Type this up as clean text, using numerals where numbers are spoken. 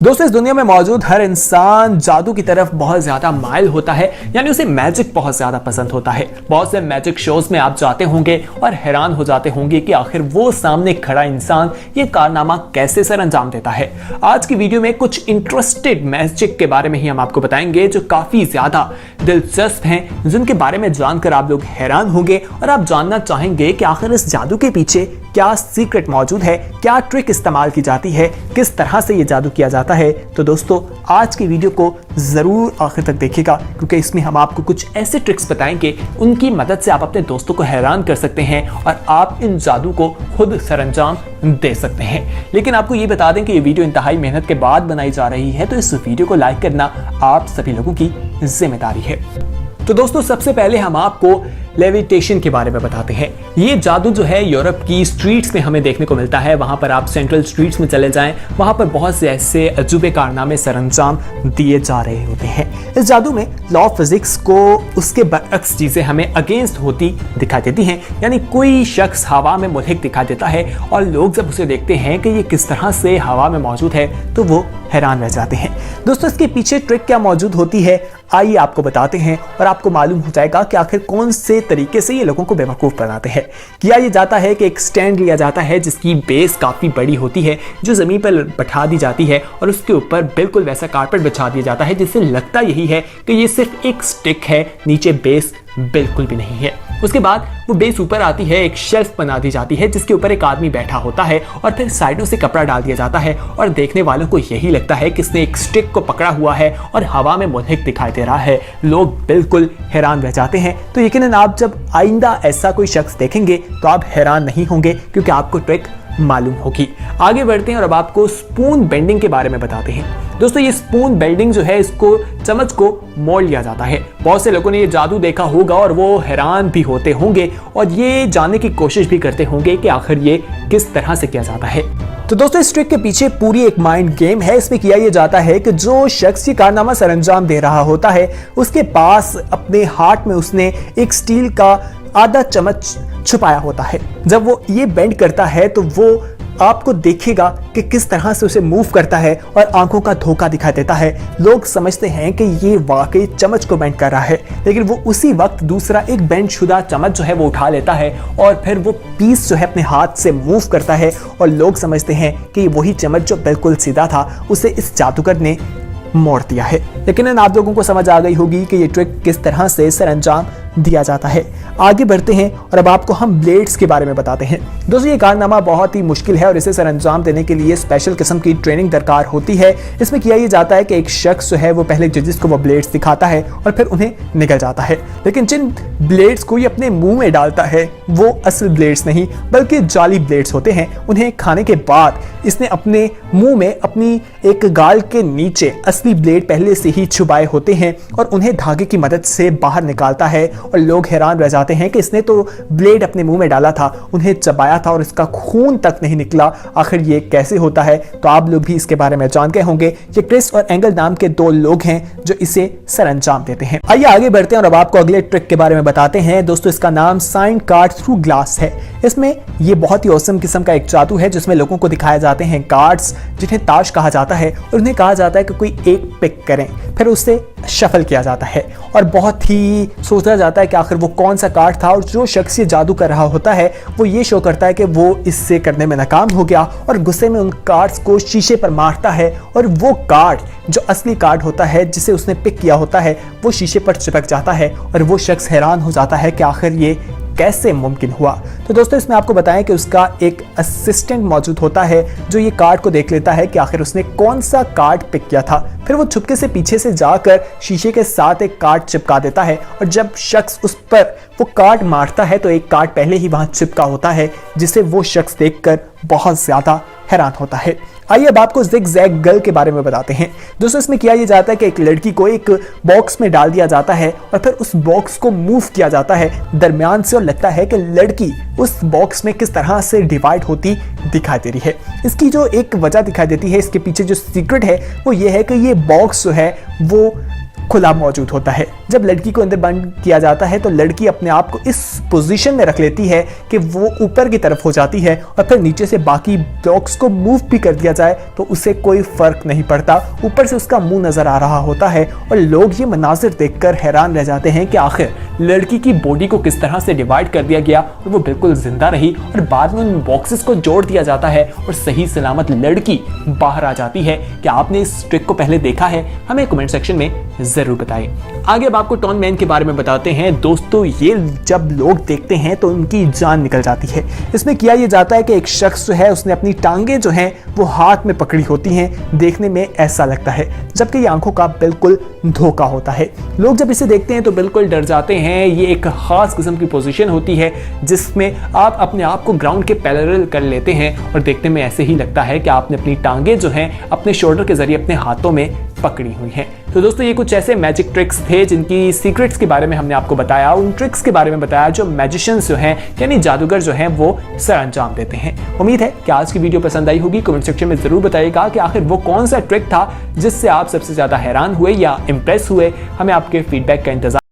दोस्तों, इस दुनिया में मौजूद हर इंसान जादू की तरफ बहुत ज्यादा माइल होता है, यानी उसे मैजिक बहुत ज्यादा पसंद होता है। बहुत से मैजिक शोज में आप जाते होंगे और हैरान हो जाते होंगे कि आखिर वो सामने खड़ा इंसान ये कारनामा कैसे सर अंजाम देता है। आज की वीडियो में कुछ इंटरेस्टेड मैजिक के बारे में ही हम आपको बताएंगे जो काफी ज्यादा दिलचस्प हैं, जिनके बारे में जानकर आप लोग हैरान होंगे और आप जानना चाहेंगे कि आखिर इस जादू के पीछे क्या सीक्रेट मौजूद है, क्या ट्रिक इस्तेमाल की जाती है, किस तरह से ये जादू किया जाता है। तो दोस्तों, आज की वीडियो को जरूर आखिर तक देखिएगा, क्योंकि इसमें हम आपको कुछ ऐसे ट्रिक्स बताएंगे उनकी मदद से आप अपने दोस्तों को हैरान कर सकते हैं और आप इन जादू को खुद सरंजाम दे सकते हैं। लेकिन आपको ये बता दें कि ये वीडियो इंतहाई मेहनत के बाद बनाई जा रही है, तो इस वीडियो को लाइक करना आप सभी लोगों की जिम्मेदारी है। तो दोस्तों, सबसे पहले हम आपको लेविटेशन के बारे में बताते हैं। ये जादू जो है यूरोप की स्ट्रीट्स में हमें देखने को मिलता है। वहां पर आप सेंट्रल स्ट्रीट्स में चले जाएं, वहां पर बहुत से ऐसे अजूबे कारनामे सरंजाम दिए जा रहे होते हैं। इस जादू में लॉ ऑफ फिजिक्स को उसके बरअक्स चीजें हमें अगेंस्ट होती दिखाई देती हैं, यानी कोई शख्स हवा में मुल्हिक दिखाई देता है और लोग जब उसे देखते हैं कि ये किस तरह से हवा में मौजूद है तो वो हैरान रह जाते हैं। दोस्तों, इसके पीछे ट्रिक क्या मौजूद होती है, आइए आपको बताते हैं और आपको मालूम हो जाएगा कि आखिर कौन से तरीके से ये लोगों को बेवकूफ बनाते हैं। किया ये जाता है कि एक स्टैंड लिया जाता है जिसकी बेस काफी बड़ी होती है, जो जमीन पर बैठा दी जाती है और उसके ऊपर बिल्कुल वैसा कारपेट बिछा दिया जाता है जिससे लगता यही है कि ये सिर्फ एक स्टिक है, नीचे बेस बिल्कुल भी नहीं है। उसके बाद वो बेस ऊपर आती है, एक शेल्फ बना दी जाती है जिसके ऊपर एक आदमी बैठा होता है और फिर साइडों से कपड़ा डाल दिया जाता है और देखने वालों को यही लगता है कि इसने एक स्टिक को पकड़ा हुआ है और हवा में मुल्हिक दिखाई दे रहा है। लोग बिल्कुल हैरान रह जाते हैं। तो यकीनन आप जब आइंदा ऐसा कोई शख्स देखेंगे तो आप हैरान नहीं होंगे, क्योंकि आपको ट्रिक मालूम होगी। आगे बढ़ते हैं और अब आपको स्पून बेंडिंग के बारे में बताते हैं। दोस्तों, ये स्पून बेंडिंग जो है, इसको चम्मच को मोड़ लिया जाता है। बहुत से लोगों ने ये जादू देखा होगा और वो हैरान भी होते होंगे और ये जानने की कोशिश भी करते होंगे कि आखिर ये किस तरह से किया जाता है। तो दोस्तों, इस ट्रिक के पीछे पूरी एक माइंड गेम है। इसमें किया ये जाता है कि जो शख्स ये कारनामा सरंजाम दे रहा होता है, उसके पास अपने हाथ में उसने एक स्टील का आधा चम्मच छुपाया होता है। जब वो ये बेंड करता है तो वो आपको देखेगा कि किस तरह से उसे मूव करता है और आंखों का धोखा दिखाई देता है। लोग समझते हैं कि ये वाकई चम्मच को बेंड कर रहा है, लेकिन वो उसी वक्त दूसरा एक बेंड शुदा चम्मच जो है वो उठा लेता है और फिर वो पीस जो है अपने हाथ से मूव करता है और लोग समझते हैं कि वही चम्मच जो बिल्कुल सीधा था उसे इस जादूगर ने मोड़ दिया है। लेकिन आप लोगों को समझ आ गई होगी कि ये ट्रिक किस तरह से सरंजाम दिया जाता है। आगे बढ़ते हैं और अब आपको हम ब्लेड्स के बारे में बताते हैं। दोस्तों, ये कारनामा बहुत ही मुश्किल है और इसे सरंजाम देने के लिए स्पेशल किस्म की ट्रेनिंग दरकार होती है। इसमें किया ये जाता है कि एक शख्स जो है वो पहले जजेस को वो ब्लेड्स दिखाता है और फिर उन्हें निकल जाता है। लेकिन जिन ब्लेड्स को ये अपने मुंह में डालता है वो असल ब्लेड्स नहीं बल्कि जाली ब्लेड्स होते हैं। उन्हें खाने के बाद इसने अपने मुंह में अपनी एक गाल के नीचे असली ब्लेड पहले से ही छुपाए होते हैं और उन्हें धागे की मदद से बाहर निकालता है और लोग हैरान रह जाते हैं कि इसने तो ब्लेड अपने मुंह में डाला था, उन्हें चबाया था और इसका खून तक नहीं निकला। आखिर ये कैसे होता है? तो आप लोग भी इसके बारे में जान गए होंगे। ये क्रिस और एंगल नाम के दो लोग हैं जो इसे सरंजाम देते हैं। आइए आगे बढ़ते हैं और अब आपको अगले ट्रिक के बारे में बताते हैं। दोस्तों, इसका नाम साइन कार्ड थ्रू ग्लास है। इसमें ये बहुत ही औसम किस्म का एक जादू है जिसमें लोगों को दिखाए जाते हैं कार्ड्स, जिन्हें ताश कहा जाता है, और उन्हें कहा जाता है कि कोई एक पिक करें, फिर उसे शफल किया जाता है और बहुत ही सोचा जाता है कि आखिर वो कौन सा कार्ड था। और जो शख्स ये जादू कर रहा होता है वो ये शो करता है कि वो इससे करने में नाकाम हो गया और गुस्से में उन कार्ड्स को शीशे पर मारता है और वो कार्ड जो असली कार्ड होता है जिसे उसने पिक किया होता है वो शीशे पर चिपक जाता है और वो शख्स हैरान हो जाता है कि आखिर ये कैसे मुमकिन हुआ। तो दोस्तों, इसमें आपको बताएं कि उसका एक असिस्टेंट मौजूद होता है जो ये कार्ड को देख लेता है कि आखिर उसने कौन सा कार्ड पिक किया था। फिर वो छुपके से पीछे से जाकर शीशे के साथ एक कार्ड चिपका देता है और जब शख्स उस पर वो कार्ड मारता है तो एक कार्ड पहले ही वहां चिपका होता है, जिसे वो शख्स देखकर बहुत ज्यादा हैरान होता है। आइए अब आपको ज़िग-ज़ैग गर्ल के बारे में बताते हैं। दोस्तों, इसमें किया ये जाता है कि एक लड़की को एक बॉक्स में डाल दिया जाता है और फिर उस बॉक्स को मूव किया जाता है दरमियान से और लगता है कि लड़की उस बॉक्स में किस तरह से डिवाइड होती दिखाई दे रही है। इसकी जो एक वजह दिखाई देती है, इसके पीछे जो सीक्रेट है वो ये है कि ये बॉक्स जो है वो खुला मौजूद होता है। जब लड़की को अंदर बंद किया जाता है तो लड़की अपने आप को इस पोजीशन में रख लेती है कि वो ऊपर की तरफ हो जाती है और फिर नीचे से बाकी ब्लॉक्स को मूव भी कर दिया जाए तो उसे कोई फर्क नहीं पड़ता। ऊपर से उसका मुंह नजर आ रहा होता है और लोग ये मनाजिर देखकर हैरान रह जाते हैं कि आखिर लड़की की बॉडी को किस तरह से डिवाइड कर दिया गया और वो बिल्कुल जिंदा रही और बाद में उन बॉक्सेस को जोड़ दिया जाता है और सही सलामत लड़की बाहर आ जाती है। क्या आपने इस ट्रिक को पहले देखा है? हमें कमेंट सेक्शन में जरूर बताएं। आगे अब आपको टॉन मैन के बारे में बताते हैं। दोस्तों, ये जब लोग देखते हैं तो उनकी जान निकल जाती है। इसमें किया ये जाता है कि एक शख्स जो है उसने अपनी टांगें जो हैं वो हाथ में पकड़ी होती हैं। देखने में ऐसा लगता है जबकि ये आंखों का बिल्कुल धोखा होता है। लोग जब इसे देखते हैं तो बिल्कुल डर जाते हैं। ये एक खास किस्म की पोजीशन होती है जिसमें आप अपने आप को ग्राउंड के पैरेलल कर लेते हैं और देखने में ऐसे ही लगता है कि आपने अपनी टांगें जो हैं अपने शोल्डर के जरिए अपने हाथों में पकड़ी हुई हैं। तो दोस्तों, ये कुछ ऐसे मैजिक ट्रिक्स थे जिनकी सीक्रेट्स के बारे में हमने आपको बताया, उन ट्रिक्स के बारे में बताया जो मैजिशियंस जो हैं यानी जादूगर जो हैं वो सर अंजाम देते हैं। उम्मीद है कि आज की वीडियो पसंद आई होगी। कमेंट सेक्शन में जरूर बताइएगा कि आखिर वो कौन सा ट्रिक था जिससे आप सबसे ज्यादा हैरान हुए या इंप्रेस हुए। हमें आपके फीडबैक का इंतजार